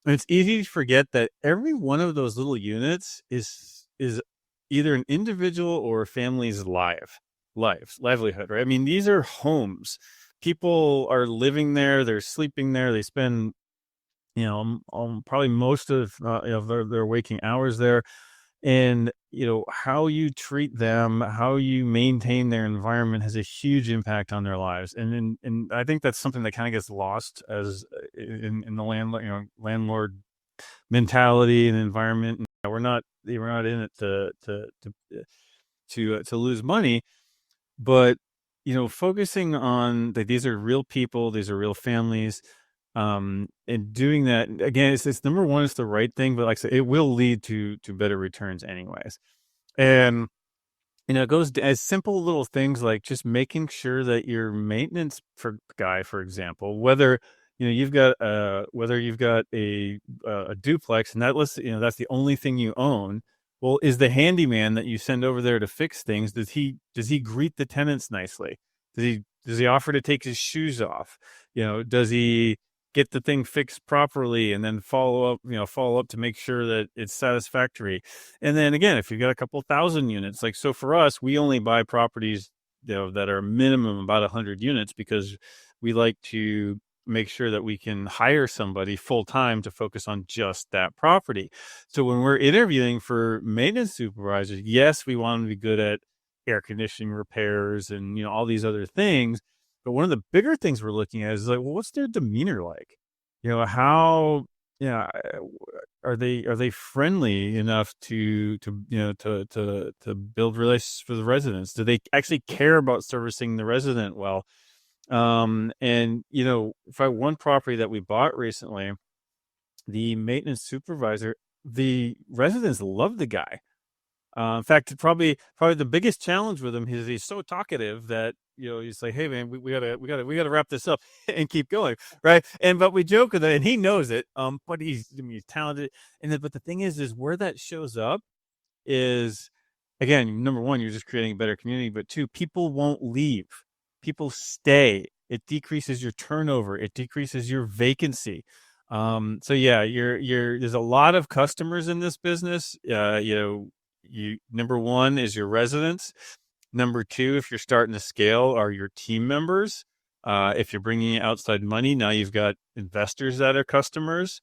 It's easy to forget that every one of those little units is either an individual or a family's livelihood, right? I mean, these are homes. People are living there, they're sleeping there, they spend, probably most of their waking hours there. And how you treat them, how you maintain their environment has a huge impact on their lives. And I think that's something that kind of gets lost as in the landlord mentality and environment. We're not in it to lose money, but focusing on that these are real people, these are real families, and doing that again, it's number one, it's the right thing, but like I said, it will lead to better returns anyways. And it goes as simple little things like just making sure that your maintenance for example, whether you've got a duplex and that's the only thing you own. Well, is the handyman that you send over there to fix things, does he greet the tenants nicely? Does he offer to take his shoes off? Does he get the thing fixed properly and then follow up to make sure that it's satisfactory? And then again, if you've got a couple thousand units, like so for us, we only buy properties that are minimum about 100 units because we like to make sure that we can hire somebody full time to focus on just that property. So when we're interviewing for maintenance supervisors, yes, we want them to be good at air conditioning repairs and all these other things. But one of the bigger things we're looking at is like, well, what's their demeanor like? How yeah are they friendly enough to build relationships for the residents? Do they actually care about servicing the resident well? And if I one property that we bought recently, the maintenance supervisor, the residents love the guy. In fact, probably the biggest challenge with him is he's so talkative that he's like, "Hey man, we gotta wrap this up and keep going, right?" But we joke with it, and he knows it. But he's talented, but the thing is where that shows up is, again, number one, you're just creating a better community, but two, people won't leave, people stay. It decreases your turnover, it decreases your vacancy. So yeah, there's a lot of customers in this business. You number one is your residents. Number two, if you're starting to scale, are your team members. If you're bringing in outside money, now you've got investors that are customers.